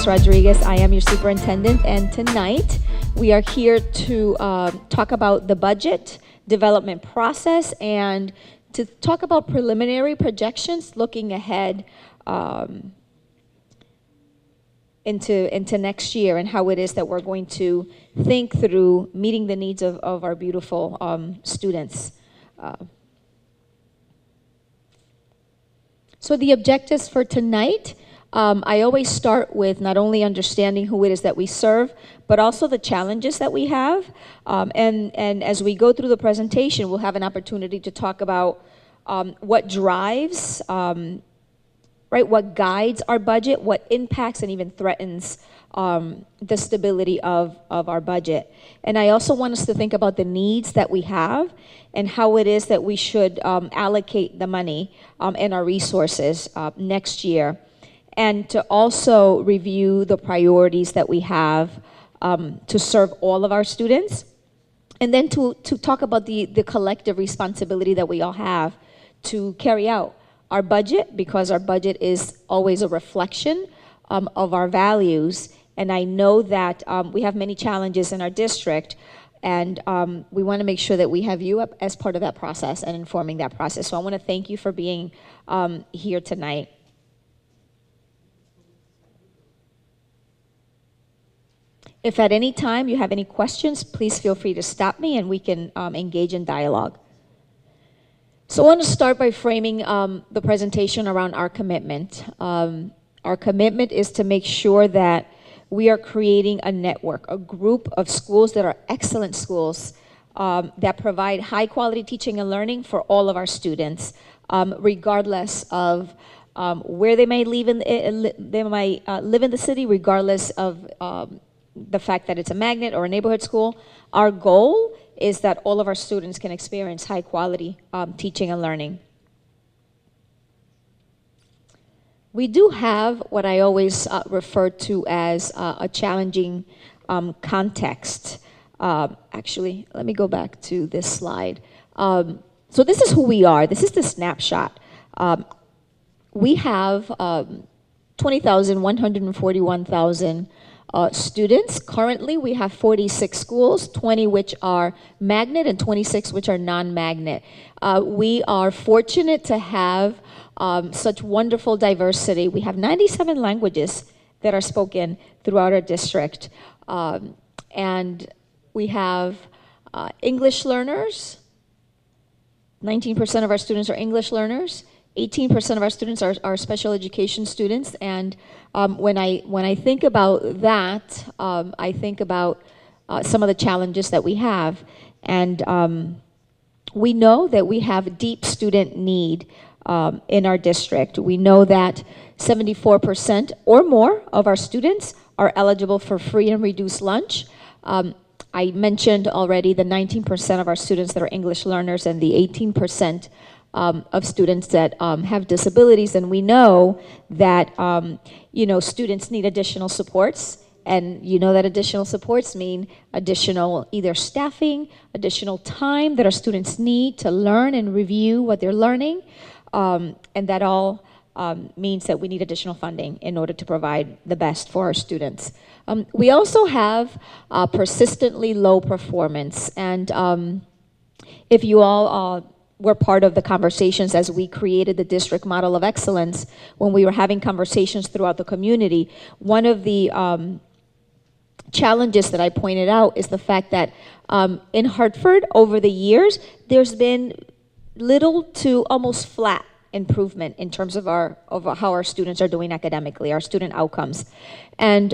Rodriguez. I am your superintendent, and tonight we are here to talk about the budget development process and to talk about preliminary projections looking ahead into next year and how it is that we're going to think through meeting the needs of our beautiful students. So the objectives for tonight, I always start with not only understanding who it is that we serve, but also the challenges that we have. And as we go through the presentation, we'll have an opportunity to talk about what drives, what guides our budget, what impacts and even threatens the stability of our budget. And I also want us to think about the needs that we have and how it is that we should allocate the money and our resources next year. And to also review the priorities that we have to serve all of our students. And then to talk about the collective responsibility that we all have to carry out our budget, because our budget is always a reflection of our values. And I know that we have many challenges in our district, and we want to make sure that we have you up as part of that process and informing that process. So I want to thank you for being here tonight. If at any time you have any questions, please feel free to stop me and we can engage in dialogue. So I want to start by framing the presentation around our commitment. Our commitment is to make sure that we are creating a network, a group of schools that are excellent schools that provide high quality teaching and learning for all of our students, regardless of where they may live in the city, regardless of the fact that it's a magnet or a neighborhood school. Our goal is that all of our students can experience high quality teaching and learning. We do have what I always refer to as a challenging context. Actually, let me go back to this slide. So this is who we are. This is the snapshot. We have 20,000, 141,000 students. Currently, we have 46 schools, 20 which are magnet and 26 which are non-magnet. We are fortunate to have such wonderful diversity. We have 97 languages that are spoken throughout our district. And we have English learners. 19% of our students are English learners. 18% of our students are special education students, and when I think about that, I think about some of the challenges that we have, and we know that we have deep student need in our district. We know that 74% or more of our students are eligible for free and reduced lunch. I mentioned already the 19% of our students that are English learners and the 18% of students that have disabilities, and we know that students need additional supports, and that additional supports mean additional either staffing, additional time that our students need to learn and review what they're learning, and that all means that we need additional funding in order to provide the best for our students. We also have persistently low performance, and if you all were part of the conversations as we created the district model of excellence, when we were having conversations throughout the community, one of the challenges that I pointed out is the fact that in Hartford, over the years, there's been little to almost flat improvement in terms of how our students are doing academically, our student outcomes. And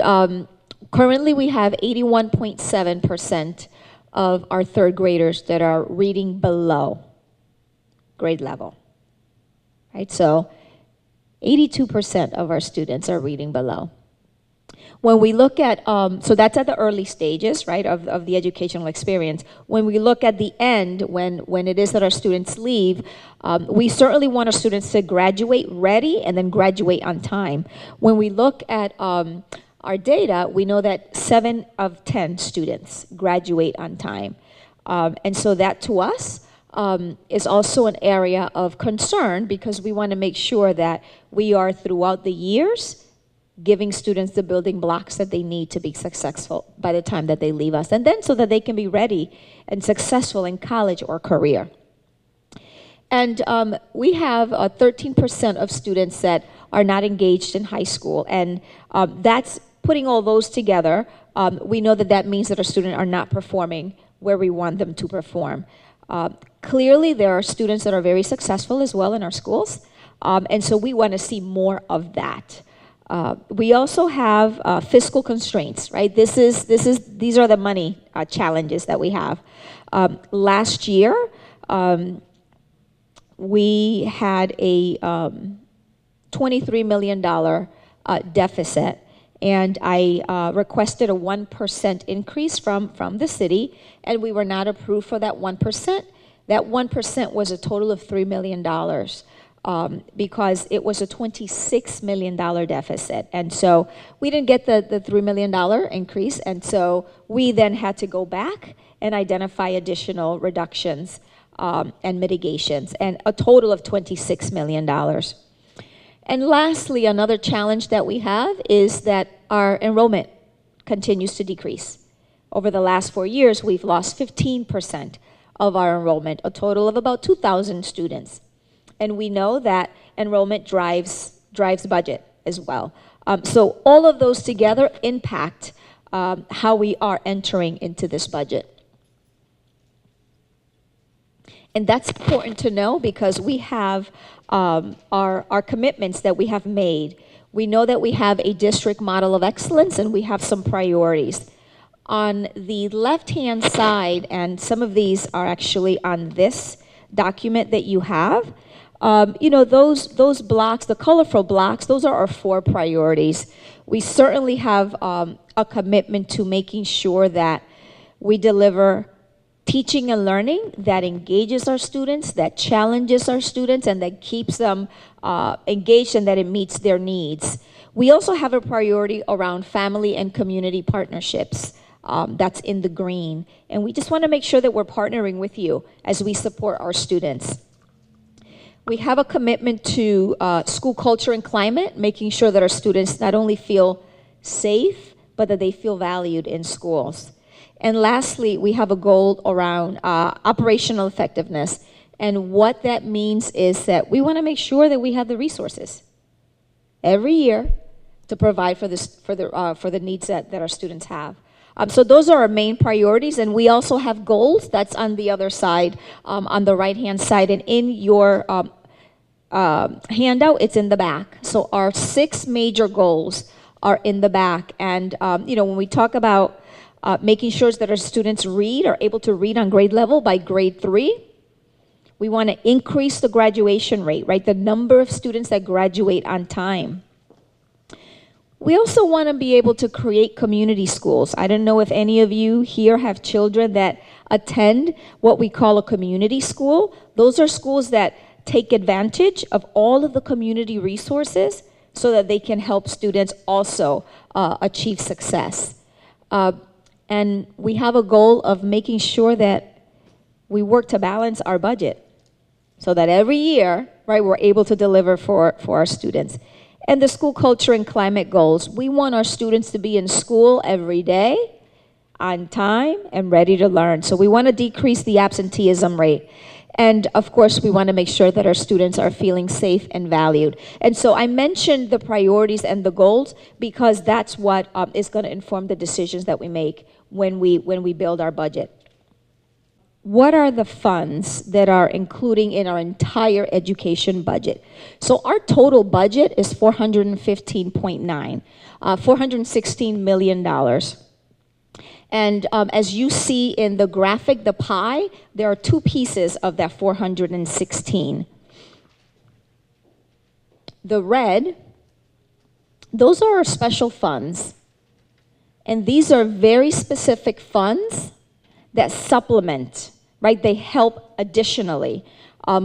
currently we have 81.7% of our third graders that are reading below grade level, right? So 82% of our students are reading below. When we look at, so that's at the early stages, right, of the educational experience. When we look at the end, when it is that our students leave, we certainly want our students to graduate ready and then graduate on time. When we look at our data, we know that 7 of 10 students graduate on time. And so that to us is also an area of concern, because we want to make sure that we are throughout the years giving students the building blocks that they need to be successful by the time that they leave us, and then so that they can be ready and successful in college or career. And we have 13% of students that are not engaged in high school, and that's putting all those together. We know that that means that our students are not performing where we want them to perform. Clearly, there are students that are very successful as well in our schools, and so we want to see more of that. We also have fiscal constraints, right? These are the money challenges that we have. Last year, we had a $23 million deficit, and I requested a 1% increase from the city, and we were not approved for that 1%. That 1% was a total of $3 million. Because it was a $26 million deficit. And so we didn't get the $3 million increase, and so we then had to go back and identify additional reductions and mitigations, and a total of $26 million. And lastly, another challenge that we have is that our enrollment continues to decrease. Over the last 4 years, we've lost 15% of our enrollment, a total of about 2,000 students. And we know that enrollment drives budget as well. So all of those together impact how we are entering into this budget. And that's important to know because we have our commitments that we have made. We know that we have a district model of excellence and we have some priorities. On the left-hand side, and some of these are actually on this document that you have, those blocks, the colorful blocks, those are our 4 priorities. We certainly have a commitment to making sure that we deliver teaching and learning that engages our students, that challenges our students, and that keeps them engaged and that it meets their needs. We also have a priority around family and community partnerships. That's in the green. And we just want to make sure that we're partnering with you as we support our students. We have a commitment to school culture and climate, making sure that our students not only feel safe, but that they feel valued in schools. And lastly, we have a goal around operational effectiveness. And what that means is that we want to make sure that we have the resources every year to provide for the needs that our students have. So those are our main priorities, and we also have goals. That's on the other side, on the right-hand side, and in your handout, it's in the back. So our 6 major goals are in the back, and when we talk about making sure that our students are able to read on grade level by grade 3, we want to increase the graduation rate, right? The number of students that graduate on time. We also want to be able to create community schools. I don't know if any of you here have children that attend what we call a community school. Those are schools that take advantage of all of the community resources so that they can help students also achieve success. And we have a goal of making sure that we work to balance our budget so that every year, right, we're able to deliver for our students. And the school culture and climate goals. We want our students to be in school every day, on time, and ready to learn. So we want to decrease the absenteeism rate. And of course, we want to make sure that our students are feeling safe and valued. And so I mentioned the priorities and the goals because that's what is going to inform the decisions that we make when we build our budget. What are the funds that are including in our entire education budget? So our total budget is $416 million. And as you see in the graphic, the pie, there are 2 pieces of that 416. The red, those are our special funds. And these are very specific funds that supplement, right? They help additionally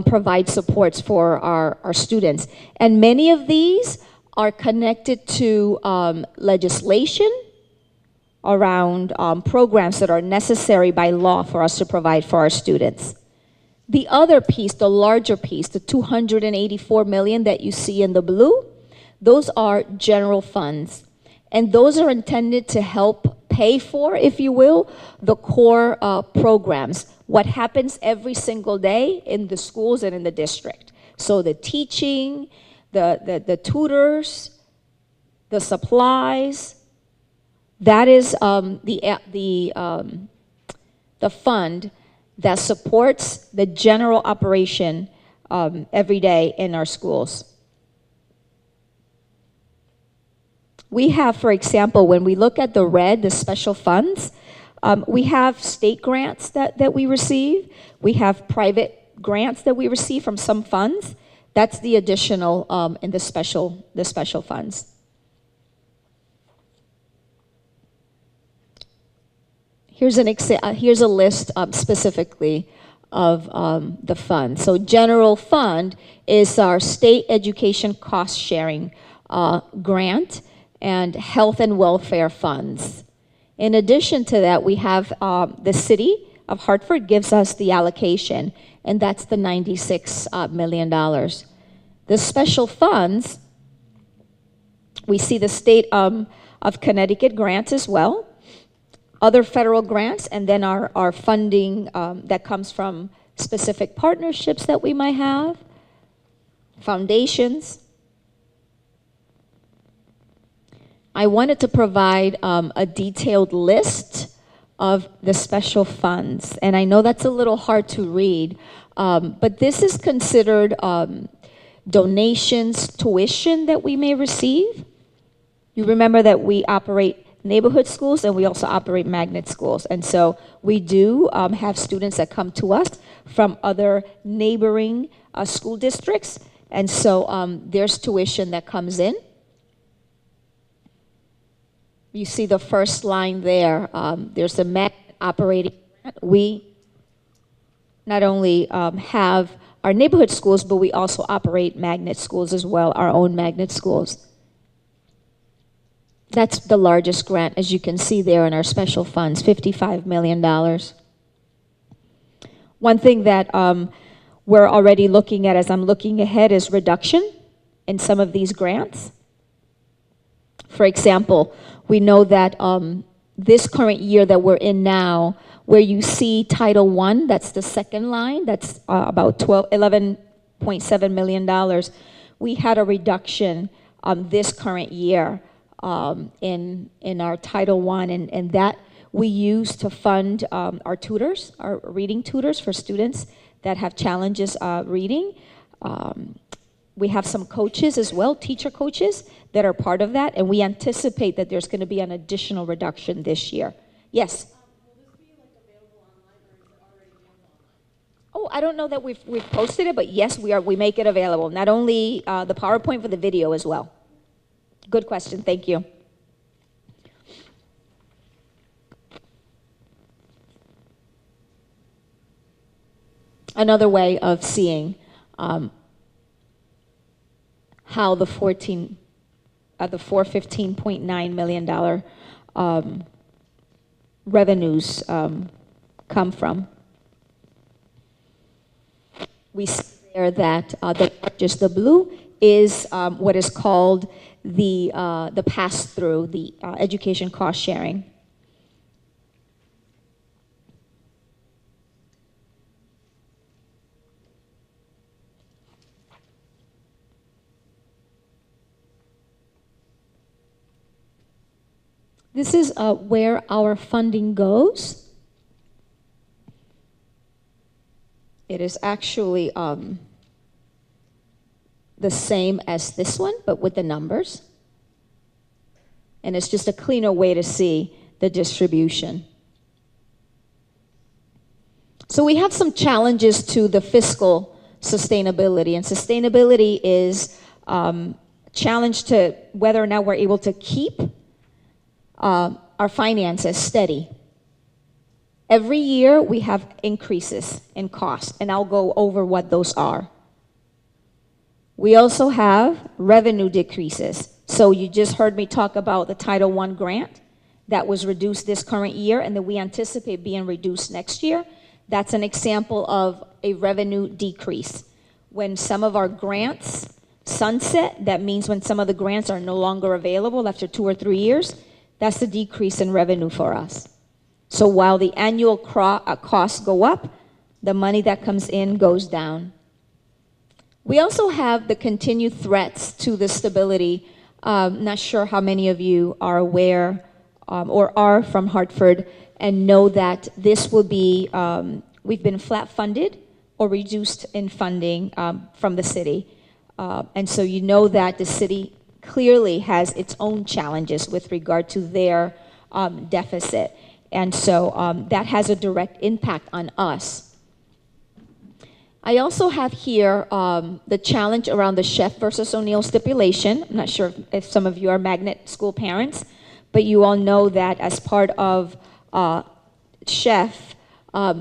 provide supports for our students. And many of these are connected to legislation around programs that are necessary by law for us to provide for our students. The other piece, the larger piece, the $284 million that you see in the blue, Those are general funds. And those are intended to help pay for, if you will, the core programs, what happens every single day in the schools and in the district. So the teaching, the tutors, the supplies, that is the fund that supports the general operation every day in our schools. We have, for example, when we look at the red, the special funds, we have state grants that we receive. We have private grants that we receive from some funds. That's the additional in the special funds. Here's a list specifically of the fund. So general fund is our state education cost sharing grant and health and welfare funds. In addition to that, we have the city of Hartford gives us the allocation, and that's the $96 million. The special funds, we see the state of Connecticut grants as well, other federal grants, and then our funding that comes from specific partnerships that we might have, foundations. I wanted to provide a detailed list of the special funds, and I know that's a little hard to read, but this is considered donations, tuition that we may receive. You remember that we operate neighborhood schools and we also operate magnet schools, and so we do have students that come to us from other neighboring school districts, and so there's tuition that comes in. You see the first line there. There's a magnet operating grant. We not only have our neighborhood schools, but we also operate magnet schools as well, our own magnet schools. That's the largest grant, as you can see there in our special funds, $55 million. One thing that we're already looking at as I'm looking ahead is reduction in some of these grants. For example, we know that this current year that we're in now, where you see Title I, that's the second line, that's about $11.7 million. We had a reduction this current year in our Title I, and that we use to fund our tutors, our reading tutors for students that have challenges reading. We have some coaches as well, teacher coaches, that are part of that, and we anticipate that there's going to be an additional reduction this year. Yes? Will this be available online, or is it already available online? Oh, I don't know that we've posted it, but yes, we make it available. Not only the PowerPoint, but the video as well. Good question, thank you. Another way of seeing how the $415.9 million revenues come from. We see there that the blue is what is called the pass-through, the education cost sharing. This is where our funding goes. It is actually the same as this one, but with the numbers. And it's just a cleaner way to see the distribution. So we have some challenges to the fiscal sustainability, and sustainability is challenge to whether or not we're able to keep our finances steady. Every year we have increases in cost, and I'll go over what those are. We also have revenue decreases. So you just heard me talk about the Title I grant that was reduced this current year, and that we anticipate being reduced next year. That's an example of a revenue decrease. When some of our grants sunset, that means when some of the grants are no longer available after 2 or 3 years, that's the decrease in revenue for us. So while the annual costs go up, the money that comes in goes down. We also have the continued threats to the stability. Not sure how many of you are aware or are from Hartford and know that this will be, we've been flat funded or reduced in funding from the city. And so you know that the city clearly has its own challenges with regard to their deficit. And so that has a direct impact on us. I also have here the challenge around the Chef versus O'Neill stipulation. I'm not sure if some of you are magnet school parents, but you all know that as part of Chef,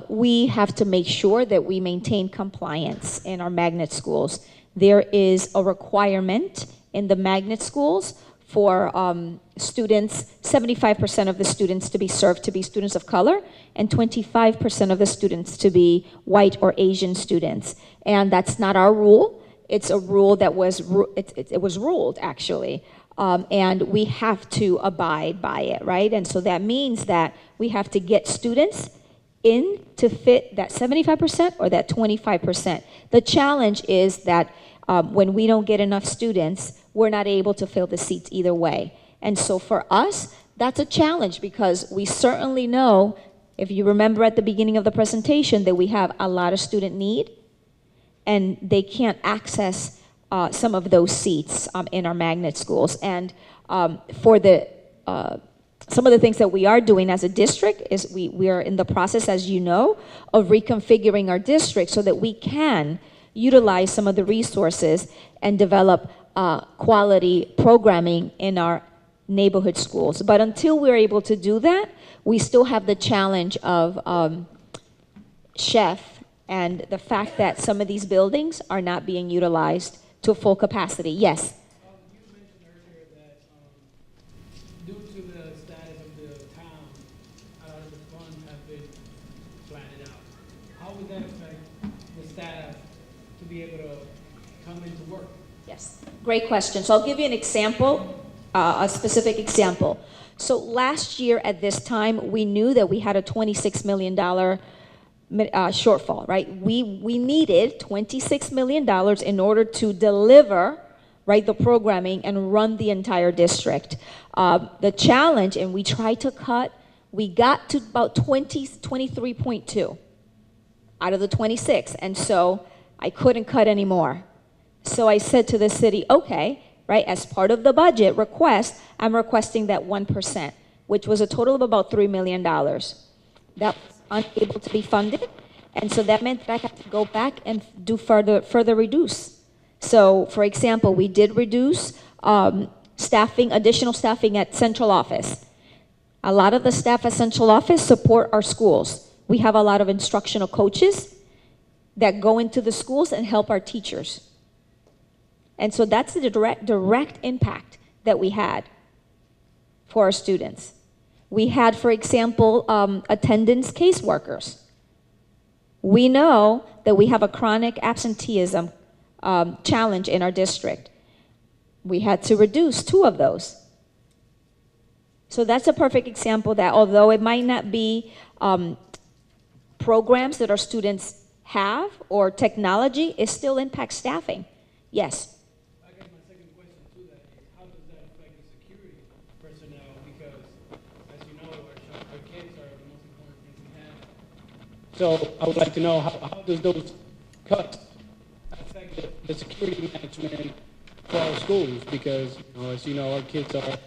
we have to make sure that we maintain compliance in our magnet schools. There is a requirement in the magnet schools for students, 75% of the students to be served to be students of color, and 25% of the students to be white or Asian students. And that's not our rule. It's a rule that was, it was ruled, actually. And we have to abide by it, right? And so that means that we have to get students in to fit that 75% or that 25%. The challenge is that when we don't get enough students, we're not able to fill the seats either way. And so for us, that's a challenge because we certainly know, if you remember at the beginning of the presentation, that we have a lot of student need and they can't access some of those seats in our magnet schools. And for the some of the things that we are doing as a district is we are in the process, as you know, of reconfiguring our district so that we can utilize some of the resources and develop quality programming in our neighborhood schools. But until we're able to do that, we still have the challenge of Chef and the fact that some of these buildings are not being utilized to full capacity. Yes? You mentioned earlier that due to the status of the town, a lot of the funds have been flattened out. How would that affect the staff to be able to come into work? Yes, great question. So I'll give you an example, a specific example. So last year at this time, we knew that we had a $26 million shortfall, right? We needed $26 million in order to deliver, right, the programming and run the entire district. The challenge, and we tried to cut, we got to about 23.2 out of the 26, and so I couldn't cut anymore. So I said to the city, okay, right, as part of the budget request, I'm requesting that 1%, which was a total of about $3 million. That was unable to be funded, and so that meant that I had to go back and do further reduce. So, for example, we did reduce additional staffing at central office. A lot of the staff at central office support our schools. We have a lot of instructional coaches that go into the schools and help our teachers. And so that's the direct impact that we had for our students. We had, for example, attendance caseworkers. We know that we have a chronic absenteeism challenge in our district. We had to reduce 2 of those. So that's a perfect example that although it might not be programs that our students have or technology, it still impacts staffing. Yes? I guess my second question to that is, how does that affect the security personnel? Because, as you know, our kids are the most important thing we have. So I would like to know, how does those cuts affect the security management for our schools? Because, as you know, our kids are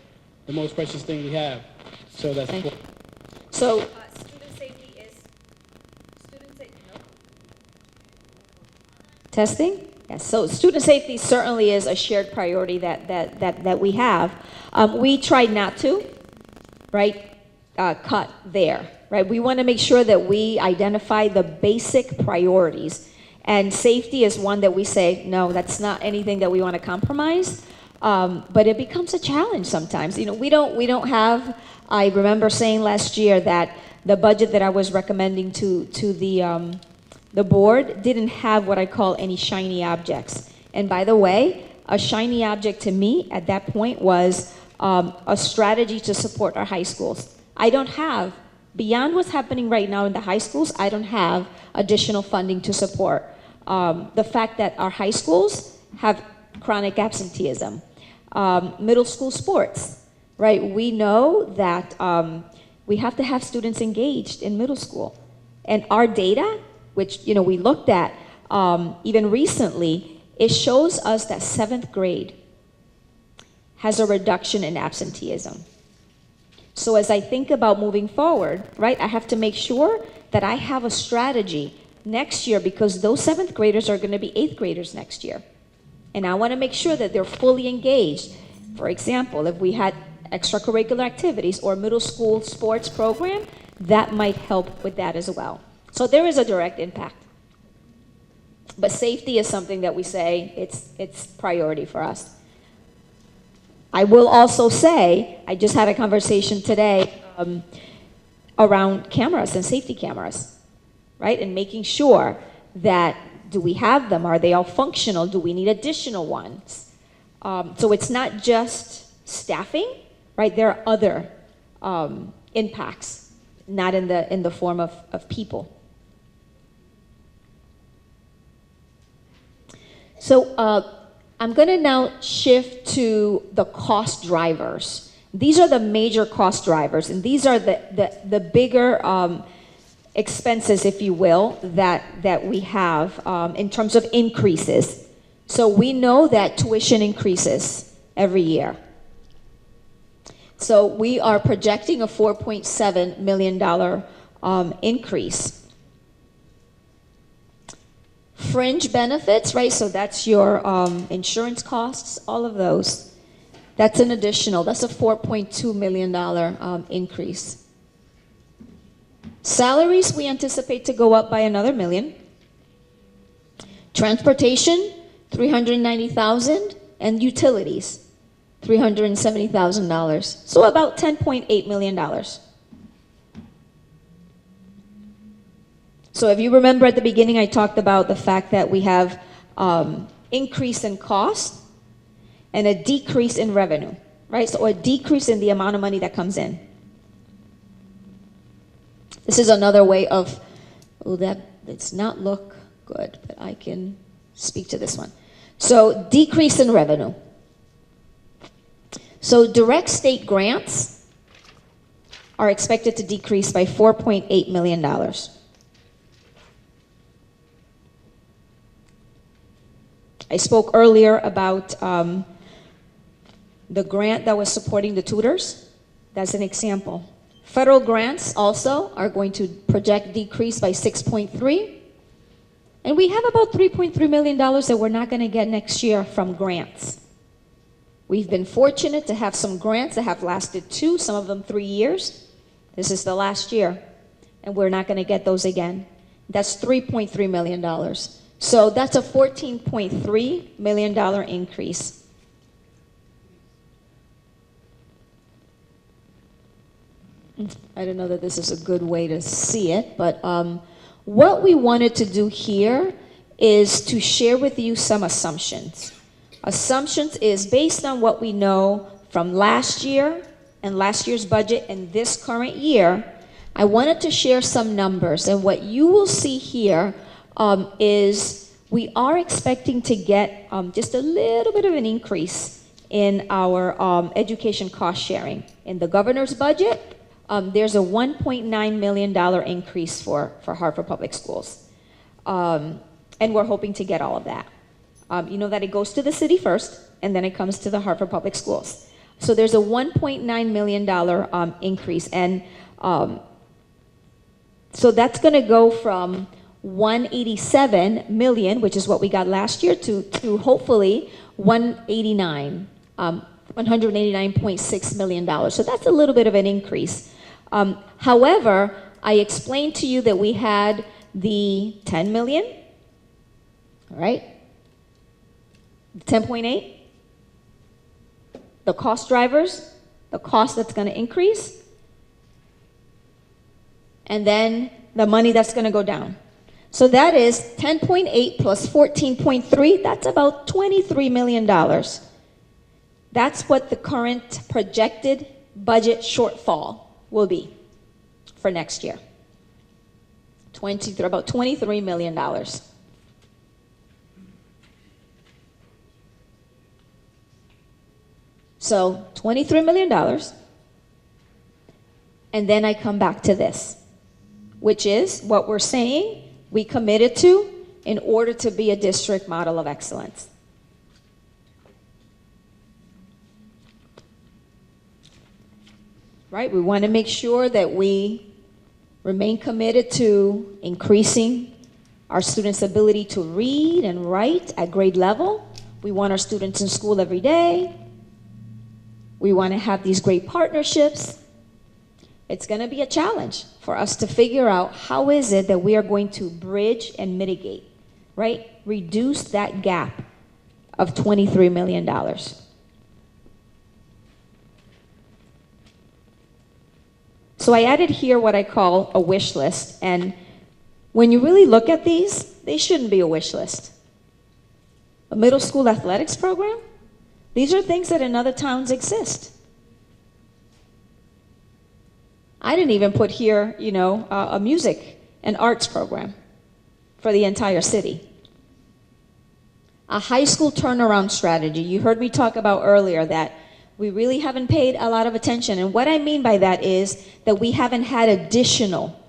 the most precious thing we have. So that's important. So student safety is, no? Testing? Yes, so student safety certainly is a shared priority that we have. We tried not to, right, cut there, right? We want to make sure that we identify the basic priorities. And safety is one that we say, no, that's not anything that we want to compromise. But it becomes a challenge sometimes. You know, we don't have, I remember saying last year that the budget that I was recommending to the board didn't have what I call any shiny objects. And by the way, a shiny object to me at that point was a strategy to support our high schools. I don't have, beyond what's happening right now in the high schools, I don't have additional funding to support the fact that our high schools have chronic absenteeism. Middle school sports, right? We know that we have to have students engaged in middle school. And our data, which we looked at even recently, it shows us that 7th grade has a reduction in absenteeism. So as I think about moving forward, right, I have to make sure that I have a strategy next year, because those 7th graders are going to be 8th graders next year. And I want to make sure that they're fully engaged. For example, if we had extracurricular activities or middle school sports program, that might help with that as well. So there is a direct impact. But safety is something that we say it's priority for us. I will also say, I just had a conversation today around cameras and safety cameras, right? And making sure that, do we have them? Are they all functional? Do we need additional ones? So it's not just staffing, right? There are other impacts, not in the form of people. So I'm going to now shift to the cost drivers. These are the major cost drivers, and these are the bigger expenses, if you will, that we have in terms of increases. So we know that tuition increases every year. So we are projecting a $4.7 million increase. Fringe benefits, right? So that's your insurance costs, all of those. That's an additional, that's a $4.2 million increase. Salaries, we anticipate to go up by another $1 million. Transportation, $390,000, and utilities, $370,000. So about $10.8 million. So if you remember at the beginning, I talked about the fact that we have increase in cost and a decrease in revenue, right? So a decrease in the amount of money that comes in. This is another way of, that does not look good, but I can speak to this one. So decrease in revenue. So direct state grants are expected to decrease by $4.8 million. I spoke earlier about the grant that was supporting the tutors. That's an example. Federal grants also are going to project decrease by 6.3. And we have about $3.3 million that we're not going to get next year from grants. We've been fortunate to have some grants that have lasted 2, some of them 3 years. This is the last year, and we're not going to get those again. That's $3.3 million. So that's a $14.3 million increase. I don't know that this is a good way to see it, but what we wanted to do here is to share with you some assumptions. Assumptions is based on what we know from last year and last year's budget and this current year. I wanted to share some numbers, and what you will see here is we are expecting to get just a little bit of an increase in our education cost sharing. In the governor's budget, there's a $1.9 million increase for Hartford Public Schools. And we're hoping to get all of that. You know that it goes to the city first, and then it comes to the Hartford Public Schools. So there's a $1.9 million increase. And so that's going to go from $187 million, which is what we got last year, to hopefully $189.6 million. So that's a little bit of an increase. However, I explained to you that we had the 10 million, all right? 10.8, the cost drivers, the cost that's going to increase, and then the money that's going to go down. So that is 10.8 plus 14.3, that's about $23 million. That's what the current projected budget shortfall will be for next year. About $23 million. So $23 million. And then I come back to this, which is what we're saying we committed to in order to be a district model of excellence. Right? We want to make sure that we remain committed to increasing our students' ability to read and write at grade level. We want our students in school every day. We want to have these great partnerships. It's going to be a challenge for us to figure out how is it that we are going to bridge and mitigate, right? Reduce that gap of $23 million. So I added here what I call a wish list. And when you really look at these, they shouldn't be a wish list. A middle school athletics program? These are things that in other towns exist. I didn't even put here, a music and arts program for the entire city. A high school turnaround strategy. You heard me talk about earlier that we really haven't paid a lot of attention. And what I mean by that is that we haven't had additional,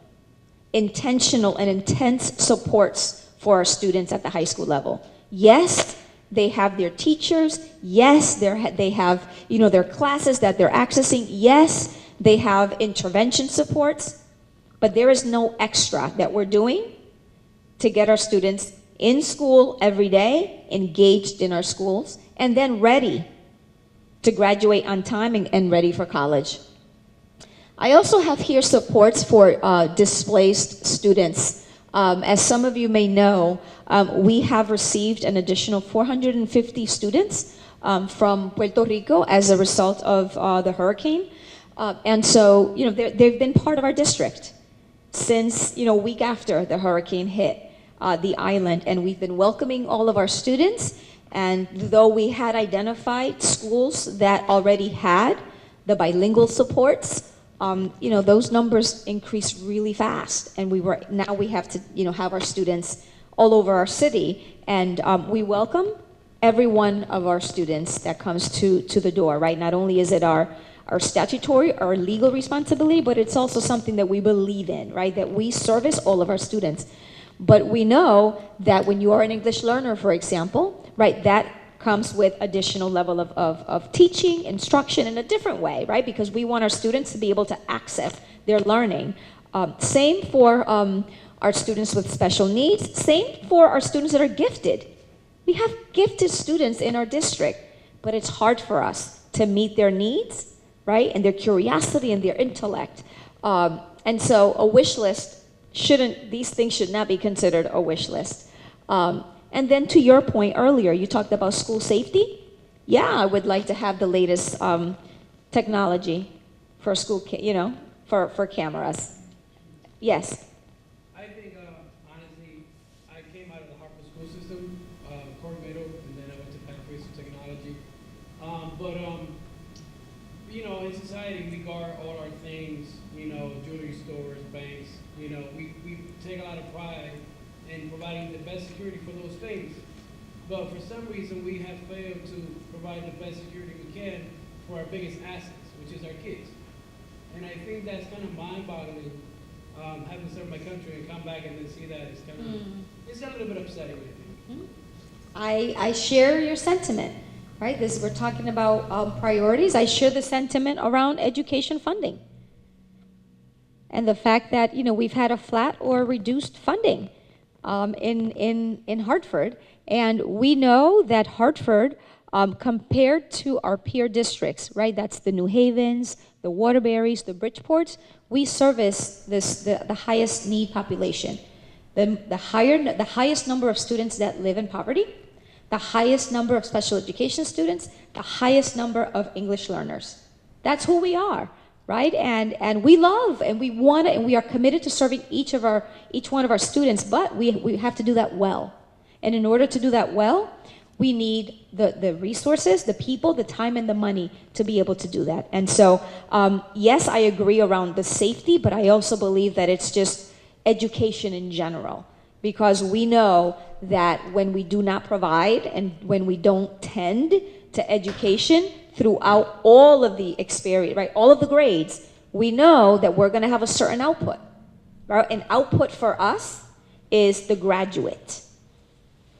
intentional, and intense supports for our students at the high school level. Yes, they have their teachers. Yes, they have, their classes that they're accessing. Yes, they have intervention supports, but there is no extra that we're doing to get our students in school every day, engaged in our schools, and then ready to graduate on time and ready for college. I also have here supports for displaced students. As some of you may know, we have received an additional 450 students from Puerto Rico as a result of the hurricane. And so, they've been part of our district since, a week after the hurricane hit the island. And we've been welcoming all of our students. And though we had identified schools that already had the bilingual supports, those numbers increased really fast. And now we have to, have our students all over our city. And we welcome every one of our students that comes to the door, right? Not only is it our statutory, our legal responsibility, but it's also something that we believe in, right? That we service all of our students. But we know that when you are an English learner, for example, right, that comes with additional level of teaching, instruction in a different way, right? Because we want our students to be able to access their learning. Same for our students with special needs. Same for our students that are gifted. We have gifted students in our district, but it's hard for us to meet their needs, right? And their curiosity and their intellect. And so a wish list these things should not be considered a wish list. And then to your point earlier, you talked about school safety. Yeah, I would like to have the latest technology for school, for cameras. Yes. I think, honestly, I came out of the Harper school system, Cornmeadow, and then I went to Pathways of Technology. In society, we guard all our things, jewelry stores, banks, we take a lot of pride in providing the best security for those things. But for some reason, we have failed to provide the best security we can for our biggest assets, which is our kids. And I think that's kind of mind-boggling, having served my country and come back and then see that it's kind of, it's a little bit upsetting, I think. I share your sentiment, right? We're talking about priorities. I share the sentiment around education funding. And the fact that, we've had a flat or reduced funding in Hartford. And we know that Hartford, compared to our peer districts, right? That's the New Havens, the Waterburys, the Bridgeports, we service the highest need population. The highest number of students that live in poverty, the highest number of special education students, the highest number of English learners. That's who we are. right? And we love and we want it, and we are committed to serving each one of our students, but we have to do that well. And in order to do that well, we need the resources, the people, the time, and the money to be able to do that. And so, yes, I agree around the safety, but I also believe that it's just education in general, because we know that when we do not provide and when we don't tend to education throughout all of the experience, right, all of the grades, we know that we're going to have a certain output, right? An output for us is the graduate.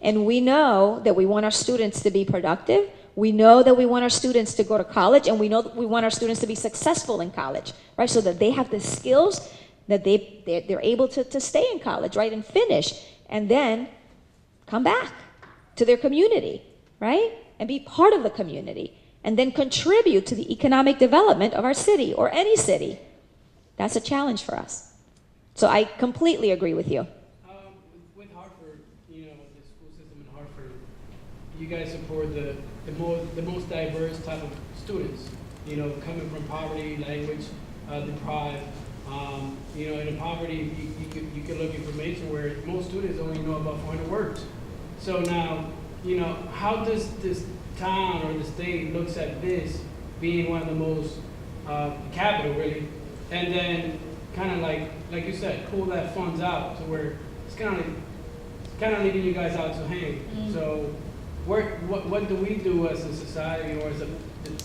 And we know that we want our students to be productive. We know that we want our students to go to college, and we know that we want our students to be successful in college, right? So that they have the skills that they're able to stay in college, right, and finish, and then come back to their community, right, and be part of the community, and then contribute to the economic development of our city or any city. That's a challenge for us. So I completely agree with you. With Hartford, you know, the school system in Hartford, you guys support the most diverse type of students, you know, coming from poverty, language deprived. You know, in poverty, you can look information where most students only know about 400 words. So now, you know, how does this town or the state looks at this being one of the most capital really, and then kind of like you said, pull that funds out to where it's kind of leaving you guys out to hang. So what do we do as a society or as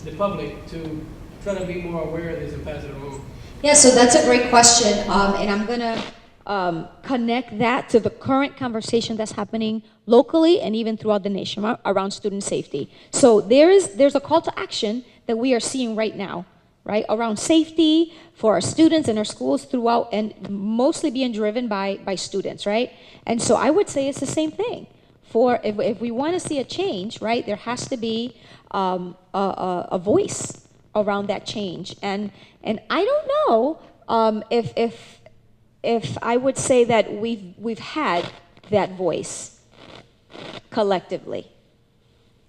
the public to try to be more aware of this and pass it along? Yeah, so that's a great question, and I'm going to connect that to the current conversation that's happening locally and even throughout the nation around student safety. So there's a call to action that we are seeing right now, right, around safety for our students and our schools throughout, and mostly being driven by students, right? And so I would say it's the same thing. If we want to see a change, right, there has to be a voice around that change, and I don't know if I would say that we've had that voice collectively.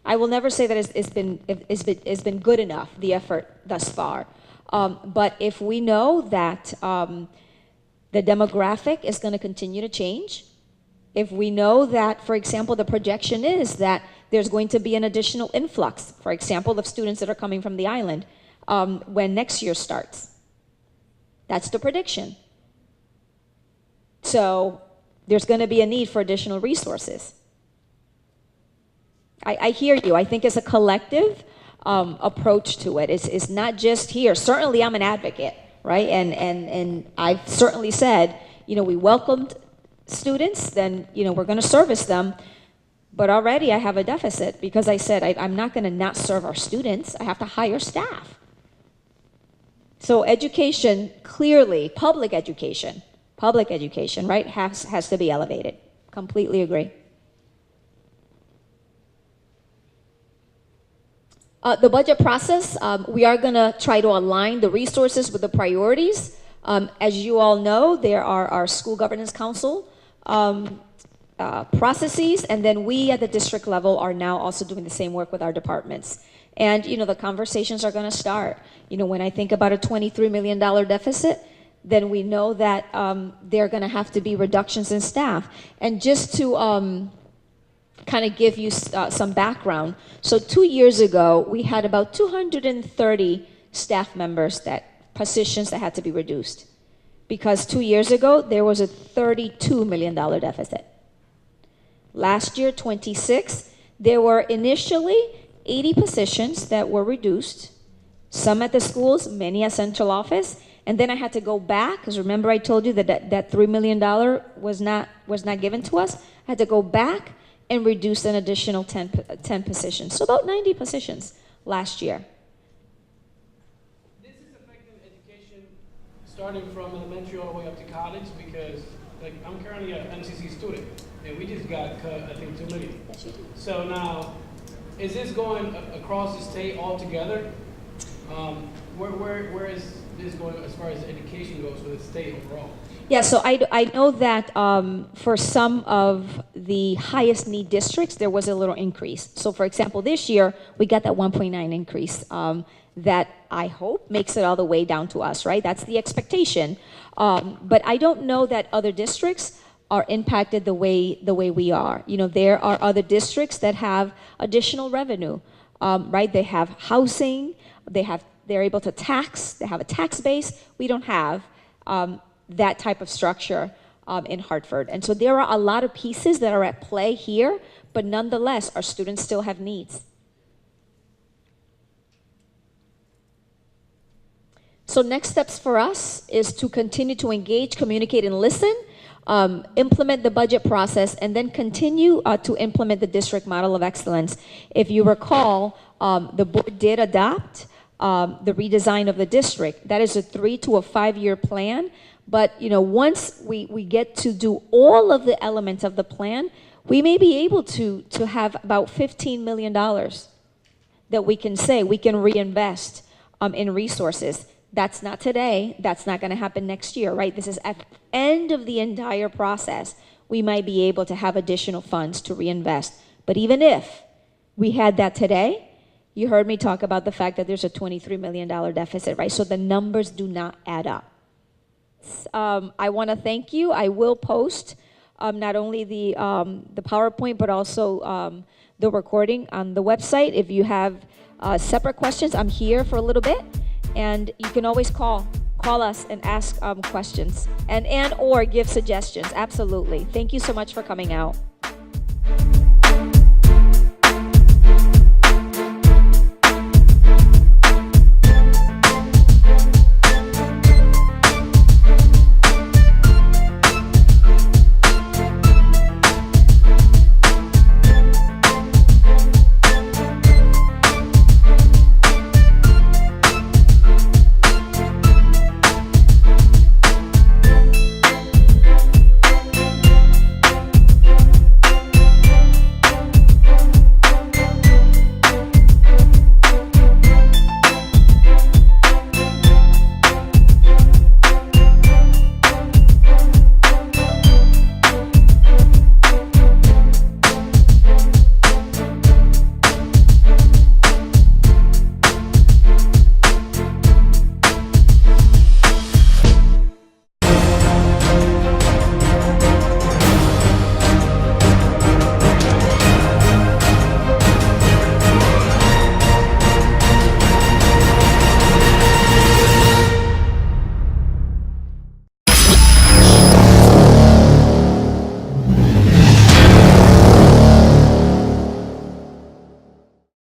I will never say that it's been good enough, the effort thus far. But if we know that the demographic is going to continue to change, if we know that, for example, the projection is that there's going to be an additional influx, for example, of students that are coming from the island when next year starts. That's the prediction. So there's going to be a need for additional resources. I hear you. I think it's a collective approach to it. It's not just here. Certainly I'm an advocate, right? And I've certainly said, you know, we welcomed students, then, you know, we're going to service them. But already I have a deficit because I said I'm not going to not serve our students. I have to hire staff. So education, clearly, public education, right, has to be elevated. Completely agree. The budget process, we are going to try to align the resources with the priorities. As you all know, there are our school governance council processes, and then we at the district level are now also doing the same work with our departments. And, you know, the conversations are going to start. You know, when I think about a $23 million deficit, then we know that there are going to have to be reductions in staff. And just to kind of give you some background, so 2 years ago, we had about 230 staff members, positions that had to be reduced. Because 2 years ago, there was a $32 million deficit. Last year, 26, there were initially 80 positions that were reduced, some at the schools, many at central office, and then I had to go back, because remember I told you that $3 million was not given to us. I had to go back and reduce an additional 10 positions, so about 90 positions last year. This is affecting education starting from elementary all the way up to college, because like I'm currently an MCC student, and we just got cut, I think, $2 million. Yes, you do. So now, is this going across the state altogether? Where is this going as far as education goes for the state overall? Yeah, so I know that for some of the highest need districts, there was a little increase. So for example, this year, we got that 1.9 increase that I hope makes it all the way down to us, right? That's the expectation. But I don't know that other districts are impacted the way we are. You know, there are other districts that have additional revenue, right? They have housing, they're able to tax, they have a tax base. We don't have that type of structure in Hartford. And so there are a lot of pieces that are at play here, but nonetheless, our students still have needs. So next steps for us is to continue to engage, communicate, and listen, implement the budget process, and then continue to implement the district model of excellence. If you recall, the board did adopt the redesign of the district. That is a 3 to a 5 year plan. But, you know, once we get to do all of the elements of the plan, we may be able to have about $15 million that we can say we can reinvest in resources. That's not today. That's not going to happen next year, right? This is at the end of the entire process. We might be able to have additional funds to reinvest. But even if we had that today, you heard me talk about the fact that there's a $23 million deficit, right? So the numbers do not add up. I want to thank you. I will post not only the PowerPoint, but also the recording on the website. If you have separate questions, I'm here for a little bit. And you can always call us and ask questions and or give suggestions. Absolutely. Thank you so much for coming out.